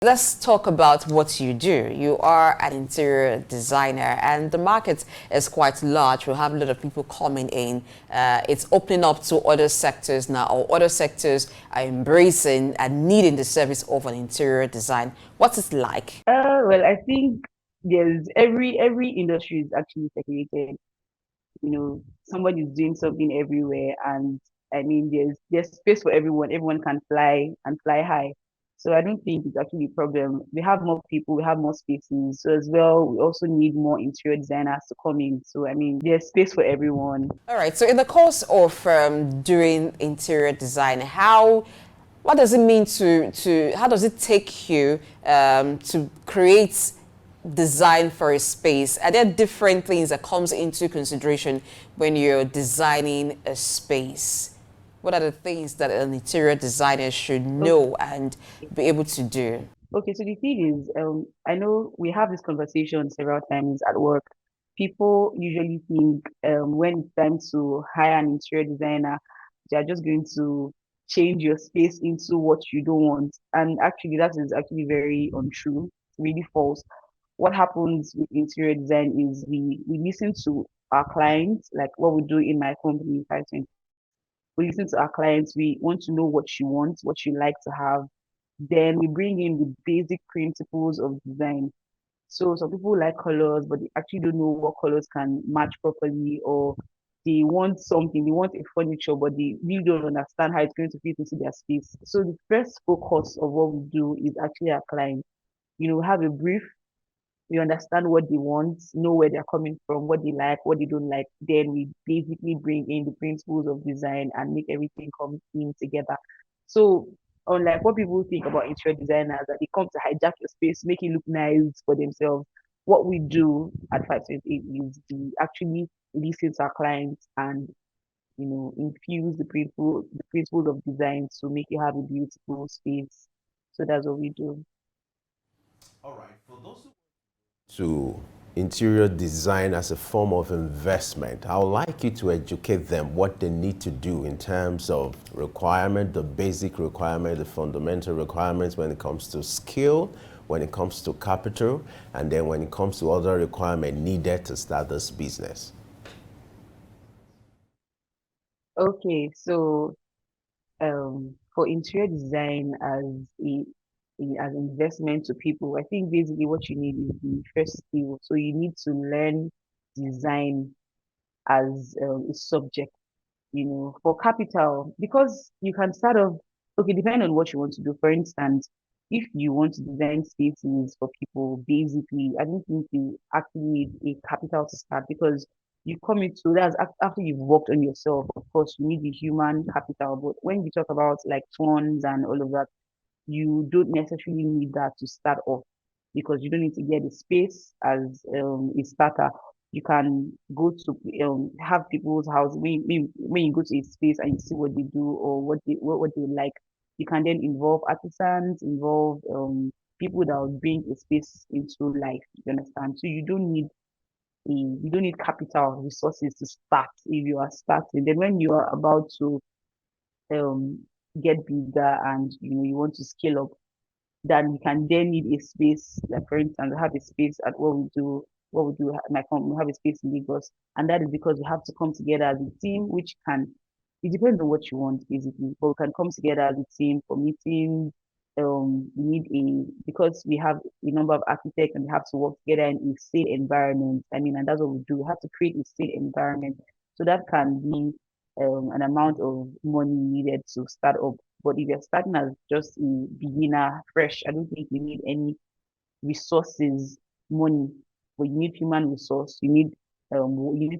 Let's talk about what you do. You are an interior designer, and the market is quite large. We have a lot of people coming in. It's opening up to other sectors now, or other sectors are embracing and needing the service of an interior design. What's it like? Well, I think there's every industry is actually segregated. Somebody's doing something everywhere, and I mean, there's space for everyone. Everyone can fly and fly high. So I don't think it's actually a problem. We have more people, we have more spaces. So as well, we also need more interior designers to come in. So I mean, there's space for everyone. All right. So in the course of doing interior design, what does it mean how does it take you to create design for a space? Are there different things that comes into consideration when you're designing a space? What are the things that an interior designer should know and be able to do? Okay, so the thing is, I know we have this conversation several times at work. People usually think when it's time to hire an interior designer, they're just going to change your space into what you don't want. And actually, that is actually very untrue, really false. What happens with interior design is we listen to our clients, like what we do in my company, 520. We listen to our clients. We want to know what you want, what you like to have. Then we bring in the basic principles of design. So some people like colors, but they actually don't know what colors can match properly, or they want something, they want a furniture, but they really don't understand how it's going to fit into their space. So the first focus of what we do is actually our client. We have a brief, we understand what they want, know where they're coming from, what they like, what they don't like. Then we basically bring in the principles of design and make everything come in together. So, unlike what people think about interior designers, that they come to hijack your space, make it look nice for themselves, what we do at 528 is we actually listen to our clients and infuse the principles of design to make you have a beautiful space. So that's what we do. All right. For those who to interior design as a form of investment, I would like you to educate them what they need to do in terms of requirement, the basic requirement, the fundamental requirements when it comes to skill, when it comes to capital, and then when it comes to other requirements needed to start this business. Okay, so for interior design as investment to people, I think basically what you need is the first skill. So you need to learn design as a subject, for capital, because you can start off, okay, depending on what you want to do. For instance, if you want to design spaces for people, basically, I don't think you actually need a capital to start, because you come into that's after you've worked on yourself. Of course, you need the human capital, but when we talk about like funds and all of that, you don't necessarily need that to start off, because you don't need to get a space as a starter. You can go to have people's house. When you go to a space and you see what they do or what they like, you can then involve artisans, involve people that will bring a space into life. You understand? So you don't need capital resources to start if you are starting. Then when you are about to um get bigger and you want to scale up, then you can then need a space. Like for instance, we have a space at what we do at my company, we have a space in Lagos, and that is because we have to come together as a team, which can it depends on what you want basically, but we can come together as a team for meetings. We need because we have a number of architects and we have to work together in a safe environment. I mean, and that's what we do. We have to create a safe environment. So that can be an amount of money needed to start up. But if you're starting as just a beginner, fresh, I don't think you need any resources, money, but you need human resource. You need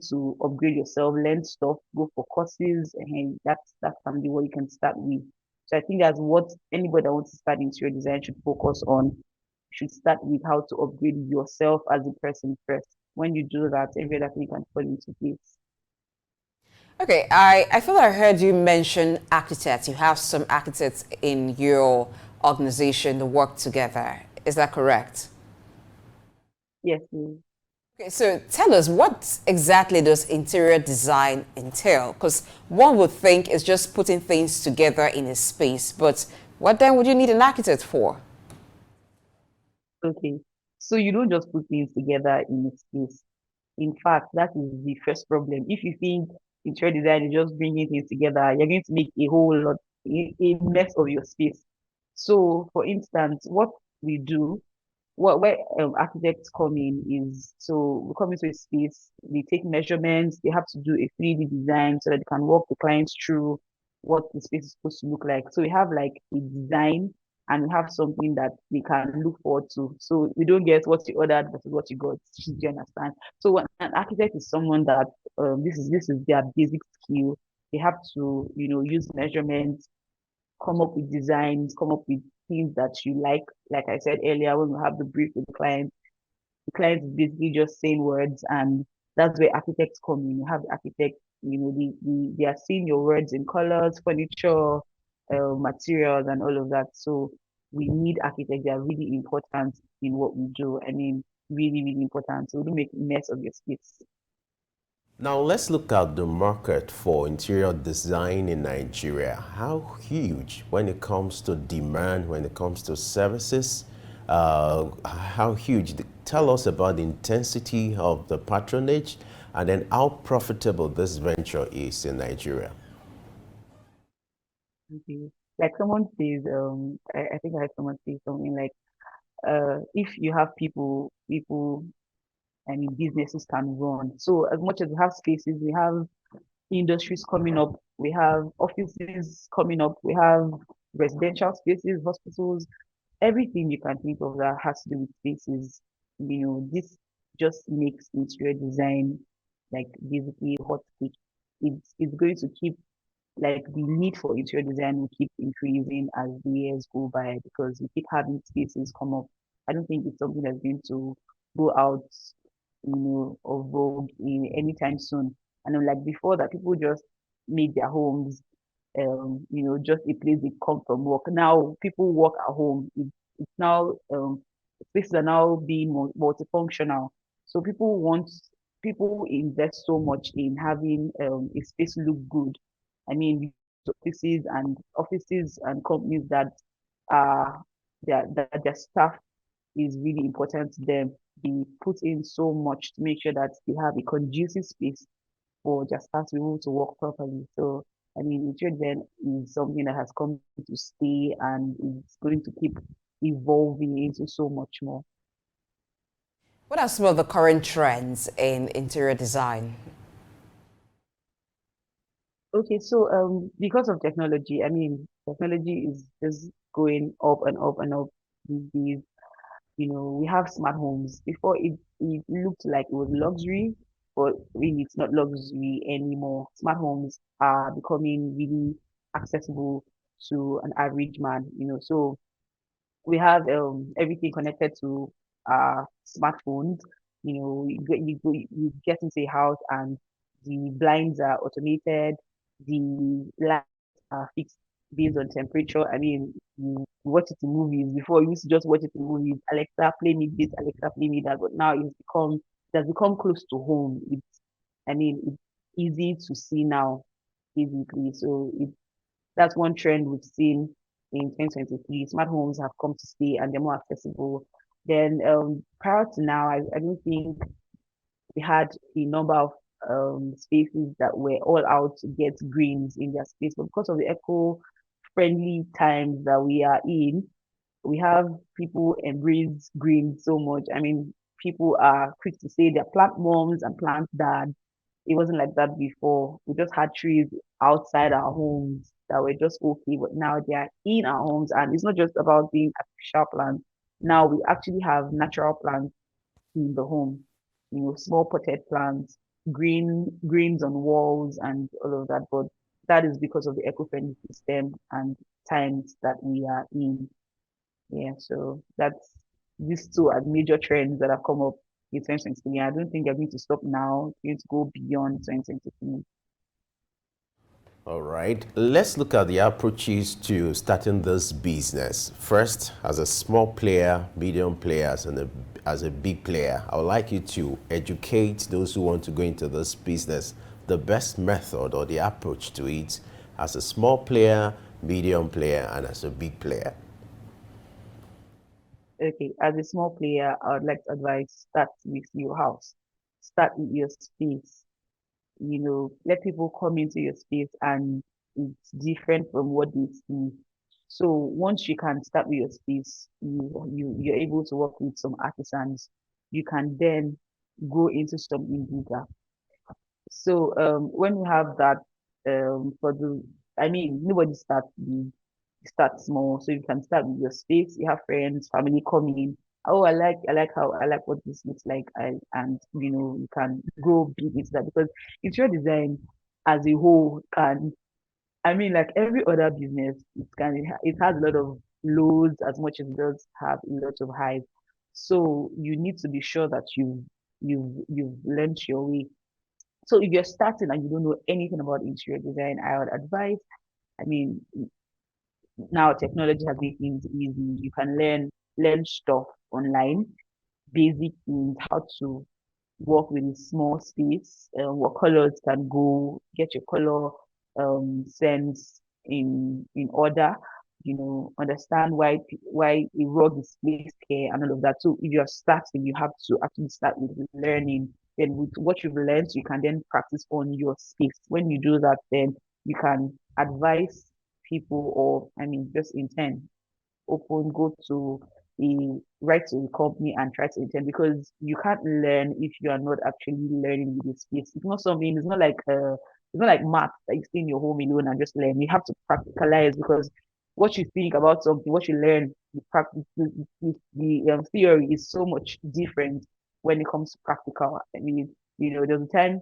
to upgrade yourself, learn stuff, go for courses, and that can be what you can start with. So I think that's what anybody that wants to start interior design should focus on. You should start with how to upgrade yourself as a person first. When you do that, every other thing can fall into place. Okay, I feel I heard you mention architects. You have some architects in your organization to work together. Is that correct? Yes, please. Okay, so tell us, what exactly does interior design entail? Because one would think it's just putting things together in a space, but what then would you need an architect for? Okay. So you don't just put things together in a space. In fact, that is the first problem. If you think interior design is just bringing things together, you're going to make a whole lot, a mess of your space. So, for instance, what we do, where architects come in is, so we come into a space, they take measurements, they have to do a 3D design so that they can walk the clients through what the space is supposed to look like. So we have like a design and we have something that they can look forward to. So we don't get what you ordered versus what you got. Do you understand? So an architect is someone that this is their basic skill. They have to, use measurements, come up with designs, come up with things that you like. Like I said earlier, when we have the brief with the client is basically just saying words, and that's where architects come in. You have the architect, they are seeing your words in colors, furniture, materials, and all of that. So we need architects. They are really important in what we do. I mean, really, really important. So we don't make a mess of your space. Now let's look at the market for interior design in Nigeria. How huge when it comes to demand, when it comes to services? How huge? Tell us about the intensity of the patronage and then how profitable this venture is in Nigeria. Okay. Like someone says, I think I heard someone say something like, if you have people, I mean, businesses can run. So as much as we have spaces, we have industries coming up, we have offices coming up, we have residential spaces, hospitals, everything you can think of that has to do with spaces. This just makes interior design like basically hot cake. It's going to keep, like, the need for interior design will keep increasing as the years go by because we keep having spaces come up. I don't think it's something that's going to go out, of vogue in anytime soon. And unlike before that people just made their homes, just a place they come from work. Now people work at home. It's now spaces are now being multifunctional. So people invest so much in having a space look good. I mean, offices and companies that are that their staff is really important to them. They put in so much to make sure that they have a conducive space for their staff to be able to work properly. So, I mean, interior design is something that has come to stay and is going to keep evolving into so much more. What are some of the current trends in interior design? Okay, so because of technology, I mean, technology is just going up and up and up these days. We have smart homes. Before it looked like it was luxury, but really it's not luxury anymore. Smart homes are becoming really accessible to an average man. So we have everything connected to smartphones. You get into a house and the blinds are automated, the lights are fixed based on temperature. I mean, you watch it in movies. Before you used to just watch it in movies. Alexa, play me this, Alexa, play me that. But now it has become close to home. It's easy to see now, basically. So that's one trend we've seen in 2023. Smart homes have come to stay and they're more accessible. Then prior to now, I don't think we had a number of spaces that were all out to get greens in their space. But because of the eco-friendly times that we are in, we have people embrace green so much. I mean, people are quick to say they're plant moms and plant dads. It wasn't like that before. We just had trees outside our homes that were just okay, but now they are in our homes, and it's not just about being artificial plants. Now we actually have natural plants in the home. Small potted plants, greens on walls, and all of that. But that is because of the eco-friendly system and times that we are in. Yeah, so these two are major trends that have come up in 2023. I don't think they're going to stop now. It's going to go beyond 2023. All right, let's look at the approaches to starting this business. First, as a small player, medium player, and as a big player, I would like you to educate those who want to go into this business the best method or the approach to it as a small player, medium player, and as a big player. Okay, as a small player, I would like to advise start with your house, start with your space. Let people come into your space and it's different from what they see. So once you can start with your space, you're able to work with some artisans. You can then go into something bigger. So when we have that, I mean, nobody starts big, you start small. So you can start with your space. You have friends, family coming. Oh, I like what this looks like. And you can go big into that because interior design as a whole can, I mean, like every other business, it has a lot of lows as much as it does have a lot of highs. So you need to be sure that you've learned your way. So if you're starting and you don't know anything about interior design, I would advise, I mean, now technology has made things easy. You can learn stuff online, basic things, how to work with a small space, what colors can go, get your color sense in order, understand why a rug is placed here and all of that. So if you're starting, you have to actually start with learning. Then with what you've learned, you can then practice on your space. When you do that, then you can advise people or I mean just intend go to write to the company and try to attend because you can't learn if you are not actually learning with the space. It's not something, it's not like math that you stay in your home alone and just learn. You have to practicalize because what you think about something, what you learn, the practice, the theory is so much different when it comes to practical. I mean, there's a time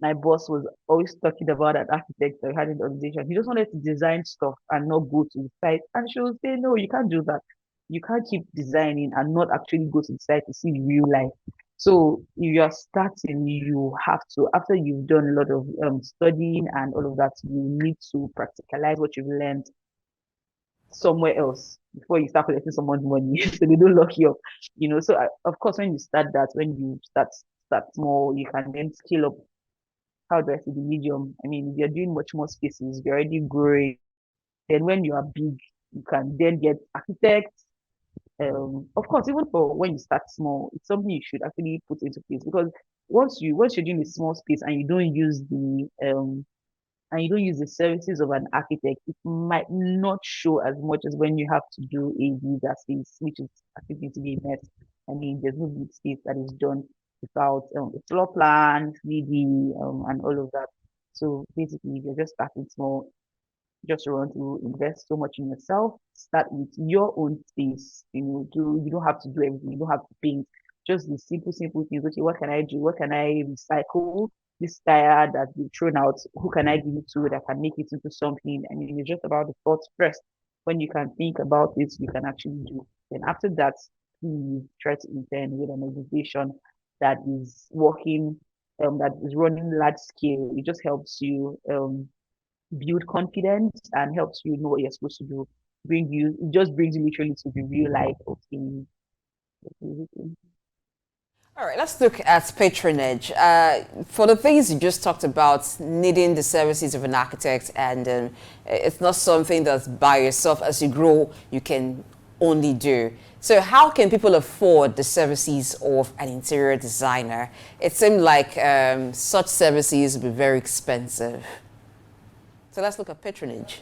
my boss was always talking about an architect that had an organization. He just wanted to design stuff and not go to the site. And she would say, no, you can't do that. You can't keep designing and not actually go to the site to see the real life. So if you're starting, you have to, after you've done a lot of studying and all of that, you need to practicalize what you've learned somewhere else before you start collecting someone's money so they don't lock you up. So of course, when you start that, when you start small, you can then scale up how do I say the medium? I mean, if you're doing much more spaces, you're already growing. Then when you are big, you can then get architects. Of course, even for when you start small, it's something you should actually put into place because once you're doing a small space and you don't use the services of an architect, it might not show as much as when you have to do a user space, which is actually going to be a mess. I mean, there's no big space that is done without a floor plan, 3D, and all of that. So basically, if you're just starting small, just want to invest so much in yourself. Start with your own space. You don't have to do everything. You don't have to paint. Just the simple things. Okay, what can I do? What can I recycle? This tire that's been thrown out, who can I give it to that can make it into something? I mean, it's just about the thoughts first. When you can think about it, you can actually do. Then after that, you try to intern with an organization that is working, that is running large scale. It just helps you build confidence and helps you know what you're supposed to do. It just brings you literally to the real life of things. All right, let's look at patronage. For the things you just talked about, needing the services of an architect, and it's not something that's by yourself as you grow, you can only do. So how can people afford the services of an interior designer? It seemed like such services would be very expensive. So let's look at patronage.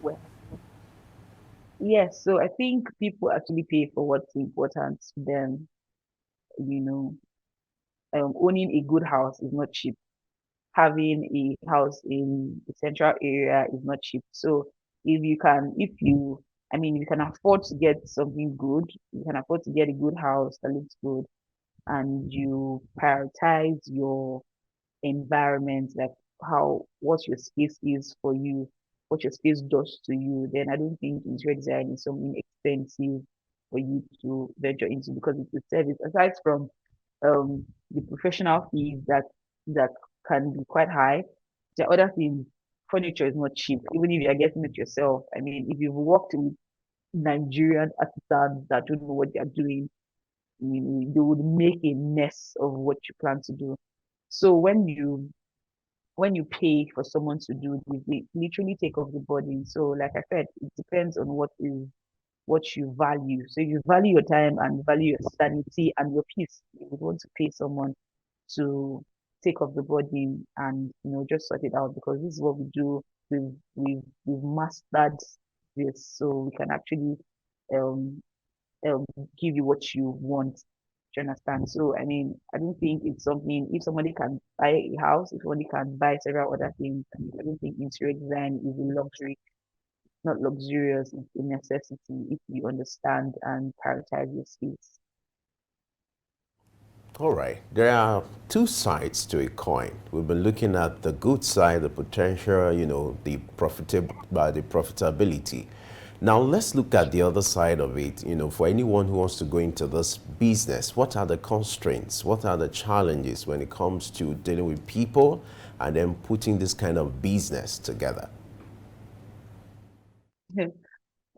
Well, yes, so I think people actually pay for what's important to them. You know, owning a good house is not cheap. Having a house in the central area is not cheap. So I mean, if you can afford to get something good, you can afford to get a good house that looks good, and you prioritize your environment, like what your space is for you, what your space does to you, then I don't think interior design is something expensive for you to venture into because it's a service. Aside from the professional fees that can be quite high, the other things, furniture is not cheap, even if you're getting it yourself. I mean, if you've worked with Nigerian artisans that don't know what they're doing, they would make a mess of what you plan to do. So when you pay for someone to do this, they literally take off the burden. So like I said, it depends on what is what you value. So if you value your time and value your sanity and your peace, you would want to pay someone to take off the body and just sort it out, because this is what we do. We've mastered this, so we can actually um um give you what you want. Do you understand? So I mean, I don't think it's something, if somebody can buy a house, if somebody can buy several other things, I don't think interior design is a luxury, not luxurious, it's a necessity if you understand and prioritize your skills. All right. There are two sides to a coin. We've been looking at the good side, the potential, the profitability. Now let's look at the other side of it. For anyone who wants to go into this business, what are the constraints? What are the challenges when it comes to dealing with people and then putting this kind of business together?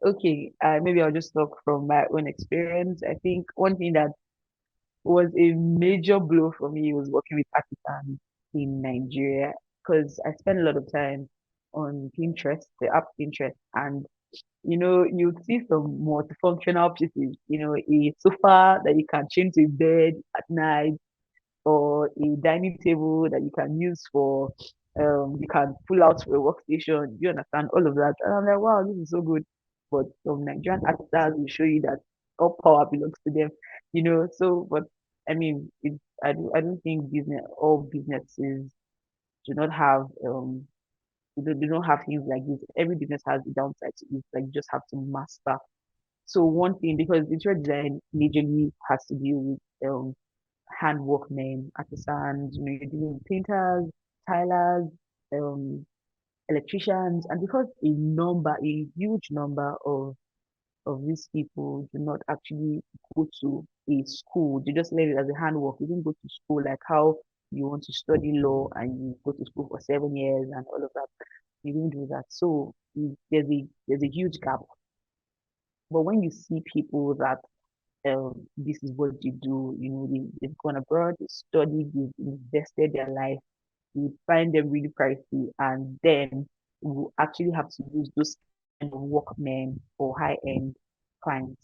Okay, maybe I'll just talk from my own experience. I think one thing that was a major blow for me was working with artisans in Nigeria, because I spent a lot of time on Pinterest, the app Pinterest, and you'd see some multifunctional pieces, a sofa that you can chain to a bed at night, or a dining table that you can use for you can pull out for a workstation. You understand all of that? And I'm like, wow, this is so good. But some Nigerian artisans will show you that all power belongs to them, So, but I mean, I don't think all businesses do not have they don't have things like this. Every business has a downside to it. Like, you just have to master. So one thing, because interior design majorly has to deal with hand workmen, artisans, you're dealing with painters, tilers, um, electricians, and because a huge number of these people do not actually go to a school, they just learn it as a handwork. You didn't go to school like how you want to study law and you go to school for 7 years and all of that. You didn't do that. So there's a huge gap. But when you see people that this is what they do, they've gone abroad, they studied, they've invested their life, you find them really pricey, and then you actually have to use those kind of workmen for high-end clients,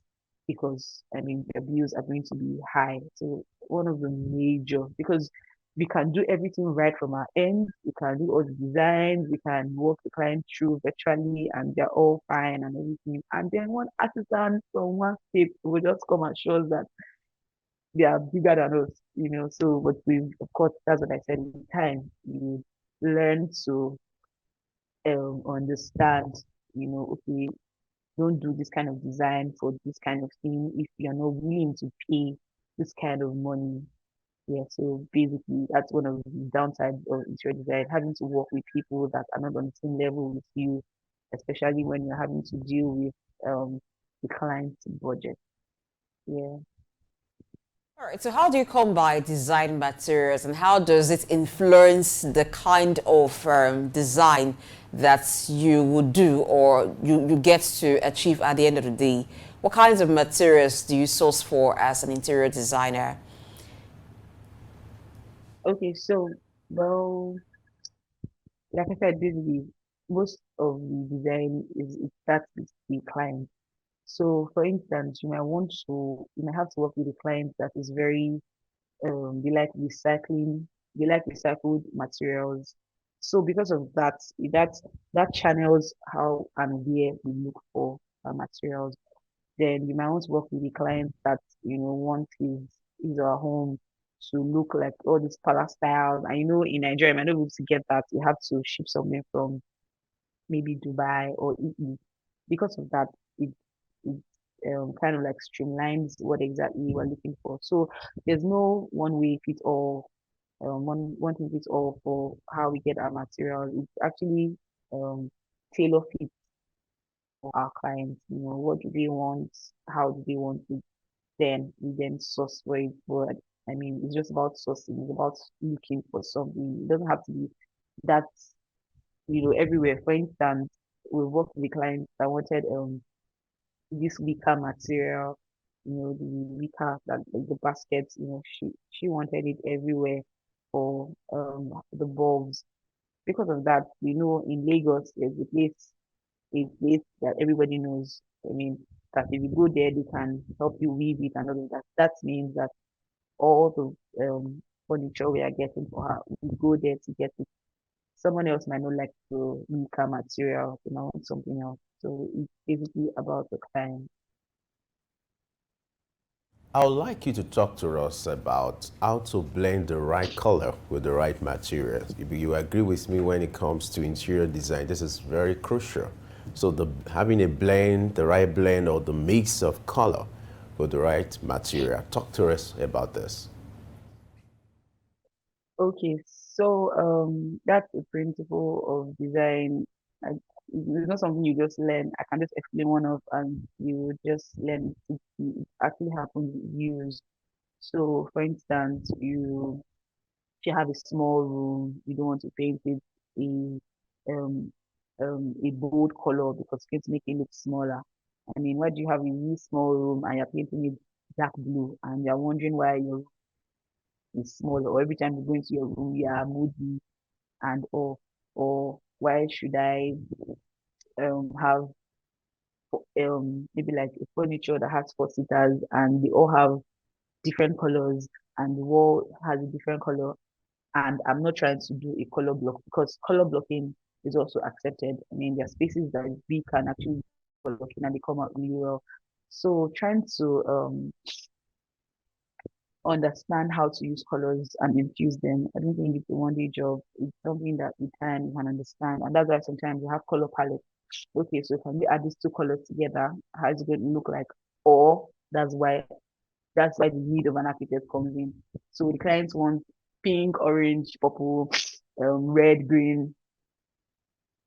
because I mean their bills are going to be high. So one of the major, because we can do everything right from our end, we can do all the designs, we can walk the client through virtually, and they're all fine and everything. And then one artisan from one state will just come and show us that they are bigger than us, So, but of course, that's what I said. In time, you learn to understand, okay, don't do this kind of design for this kind of thing if you're not willing to pay this kind of money. Yeah, so basically, that's one of the downsides of interior design, having to work with people that are not on the same level with you, especially when you're having to deal with the client's budget. Yeah. All right, so how do you come by design materials and how does it influence the kind of design that you would do or you get to achieve at the end of the day? What kinds of materials do you source for as an interior designer? Okay, so, well, like I said, basically, most of the design is it starts with the client. So, for instance, you might have to work with a client that is very, they like recycling, they like recycled materials. So, because of that, that channels how and where we look for materials. Then you might want to work with the client that want his or her home to look like all these palace styles. And in Nigeria, you might not be able to get that. You have to ship something from maybe Dubai or Italy. Because of that, it kind of like streamlines what exactly we're looking for. So there's no one way fit all, one thing fits all for how we get our material. It's actually tailor fit for our clients. What do they want? How do they want it? Then we then source for it. But I mean, it's just about sourcing. It's about looking for something. It doesn't have to be that everywhere. For instance, we worked with clients that wanted this weaker material, the weaker that like the baskets. She wanted it everywhere for the bulbs. Because of that, in Lagos, there's a place that everybody knows. I mean, that if you go there, they can help you weave it and all of that. That means that all the furniture we are getting for her, we go there to get it. Someone else might not like to make a material, you know, something else. So it's basically about the client. I would like you to talk to us about how to blend the right color with the right materials. If you agree with me when it comes to interior design, this is very crucial. So having a blend, the right blend or the mix of color with the right material. Talk to us about this. Okay, so that's the principle of design. I, it's not something you just learn. I can just explain one of and you just learn it. It actually happens with use. So, for instance, if you have a small room, you don't want to paint it um a bold color because it's going to make it look smaller. I mean, why do you have a really small room and you're painting it dark blue and you're wondering why your room is smaller, or every time you go into your room you are moody and or why should I have maybe like a furniture that has four sitters and they all have different colors and the wall has a different color, and I'm not trying to do a color block because color blocking is also accepted. I mean, there are spaces that we can actually do color blocking and they come out really well. So trying to understand how to use colors and infuse them. I don't think it's a one-day job. It's something that with time you can understand. And that's why sometimes you have color palette. Okay, so can we add these two colors together? How is it going to look like? Or that's why the need of an architect comes in. So the clients want pink, orange, purple, red, green,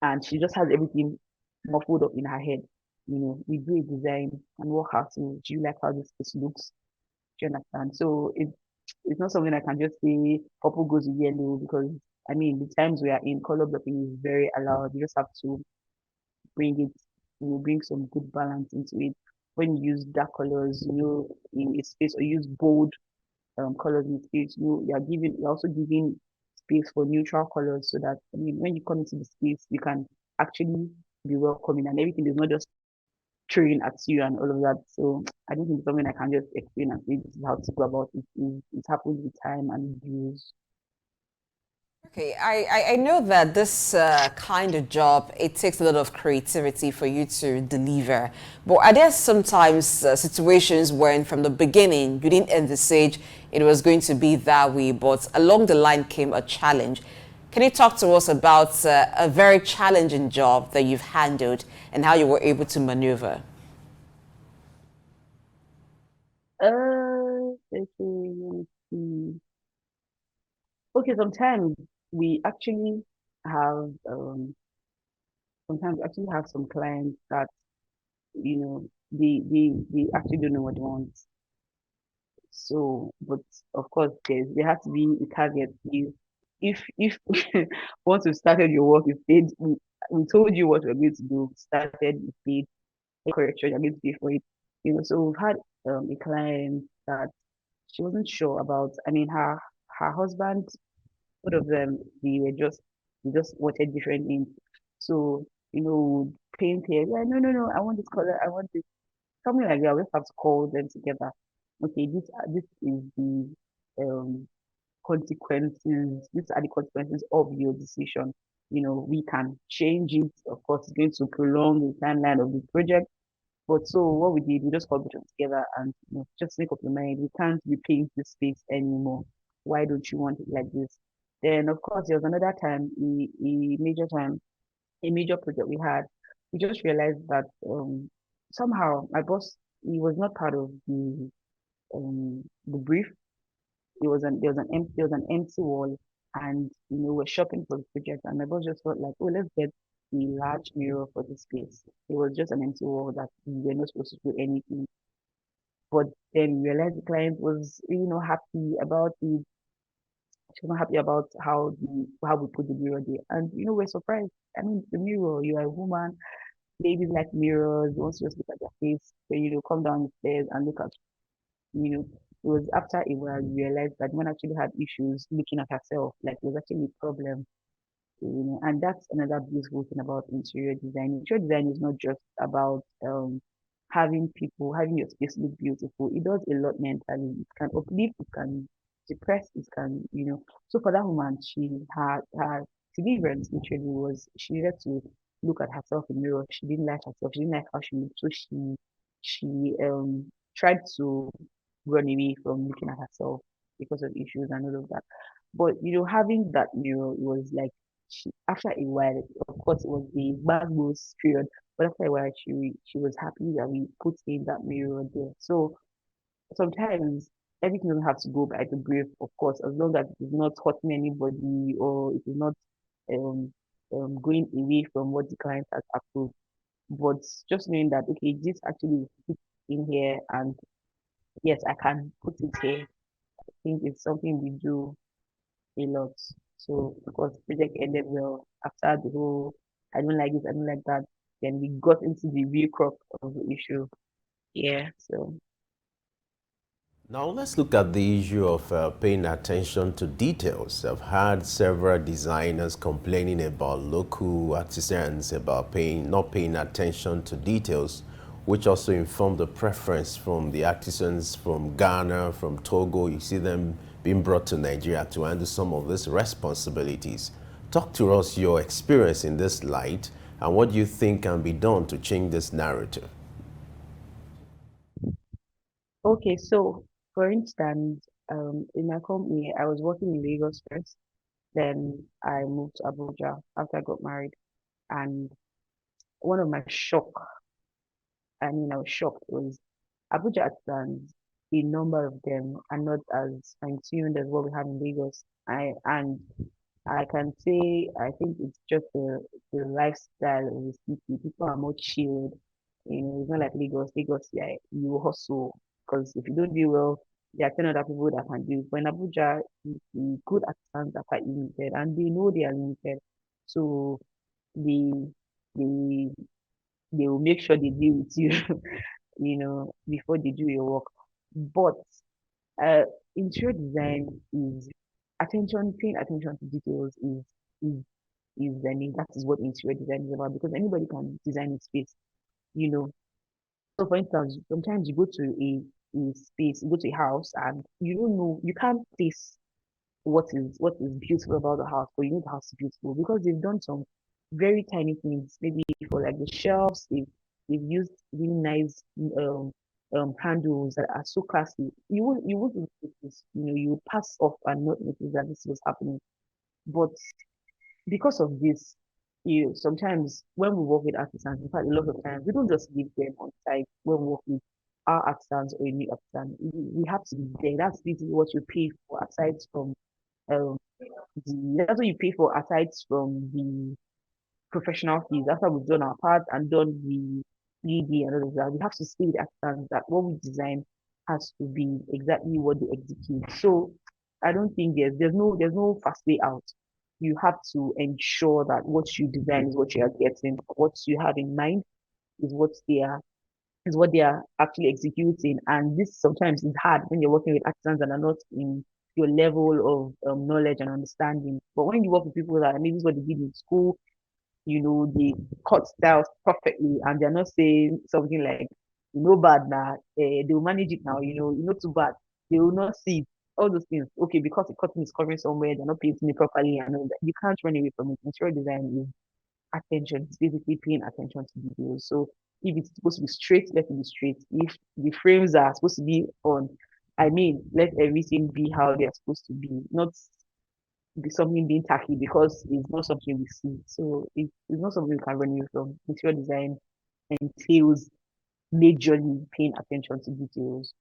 and she just has everything muffled up in her head. You know, we do a design and work out to, do you like how this piece looks? Do you understand? So it's not something I can just say purple goes with yellow because I mean the times we are in, color blocking is very allowed. You just have to bring it, bring some good balance into it. When you use dark colors, in a space, or use bold colors in space, you're also giving space for neutral colors so that I mean when you come into the space you can actually be welcoming and everything is not just throwing at you and all of that. So I don't think it's something I can just explain and say this is how to go about it. It happens with time and use. Okay, I know that this kind of job, it takes a lot of creativity for you to deliver. But are there sometimes situations when from the beginning you didn't envisage it was going to be that way, but along the line came a challenge? Can you talk to us about a very challenging job that you've handled and how you were able to maneuver? Okay, let me see. Okay, we actually have sometimes we actually have some clients that they actually don't know what they want. So, but of course, there has to be a target. If once you started your work, you paid. We told you what we're going to do. Started, you paid. Correction, you're going to pay for it. So we've had a client that she wasn't sure about. I mean, her husband, both of them, they just wanted different things. So paint here. Yeah, no, no, no. I want this color. I want this. Something like that. We just have to call them together. Okay, this is the um consequences. These are the consequences of your decision. We can change it. Of course, it's going to prolong the timeline of the project. But so what we did, we just called them together and just make up your mind. We can't repaint this space anymore. Why don't you want it like this? Then of course there was another time, a major project we had. We just realized that somehow my boss, he was not part of the brief. There was an empty wall, and we're shopping for the project, and my boss just felt like, oh, let's get a large mirror for the space. It was just an empty wall that we were not supposed to do anything. But then we realized the client was really not happy about the she was not happy about how we put the mirror there. And we're surprised. I mean, the mirror, you are a woman, babies like mirrors, you want to just look at their face, so come down the stairs and look at you know, it was after a while we realized that one actually had issues looking at herself, like it was actually a problem. And that's another beautiful thing about interior design. Interior design is not just about having your space look beautiful, it does a lot mentally. It can uplift, it can depress, it can, So for that woman, her deliverance literally was she needed to look at herself in the mirror. She didn't like herself. She didn't like how she looked. So she tried to run away from looking at herself because of issues and all of that. But having that mirror was like after a while, of course, it was the bad news period. But after a while, she was happy that we put in that mirror there. So sometimes everything doesn't have to go by the grave, of course, as long as it is not hurting anybody or it is not um, going away from what the client has approved. But just knowing that, okay, this actually fits in here, and yes, I can put it here. I think it's something we do a lot. So, of course, project ended well after the whole, I don't like this, I don't like that. Then we got into the real crux of the issue. Yeah, so. Now let's look at the issue of paying attention to details. I've had several designers complaining about local artisans about not paying attention to details, which also inform the preference from the artisans from Ghana, from Togo. You see them being brought to Nigeria to handle some of these responsibilities. Talk to us your experience in this light and what you think can be done to change this narrative. Okay, so for instance, in my company, I was working in Lagos first. Then I moved to Abuja after I got married. And one of my I was shocked, was Abuja artisans, a number of them are not as fine-tuned as what we have in Lagos. I can say I think it's just the lifestyle of the city. People are more chilled. It's not like Lagos. Lagos, yeah, you hustle because if you don't do well, there are 10 other people that can do it. But in Abuja, the good artisans are quite limited and they know they are limited. So they they they will make sure they deal with you, before they do your work. But uh, interior design is paying attention to details is I mean, that is what interior design is about because anybody can design a space, you know. So for instance, sometimes you go to a space, you go to a house and you don't know, you can't place what is beautiful about the house, but you know the house is beautiful because they've done some very tiny things. Maybe for like the shelves, they've used really nice handles that are so classy. You won't notice, you would pass off and not notice that this was happening. But because of this, sometimes when we work with artisans, in fact, a lot of times we don't just leave them on site when we work with our artisans or a new artisan. We have to be there. That's basically what you pay for aside from um that's what you pay for aside from the professional fees. After we've done our part and done the ED and all of that, we have to stay with the artisans that what we design has to be exactly what they execute. So I don't think there's no fast way out. You have to ensure that what you design is what you are getting, what you have in mind is what they are actually executing. And this sometimes is hard when you're working with artisans that are not in your level of knowledge and understanding. But when you work with people that maybe this is what they did in school, they cut styles perfectly and they're not saying something like, bad now, they will manage it now, too bad. They will not see it. All those things. Okay, because the cutting is covering somewhere, they're not painting it properly and all that. You can't run away from it. Interior design is attention. It's basically paying attention to details. So if it's supposed to be straight, let it be straight. If the frames are supposed to be on, I mean, let everything be how they're supposed to be, not be something being tacky because it's not something we see. So it's not something we can run away from. Interior design entails majorly paying attention to details.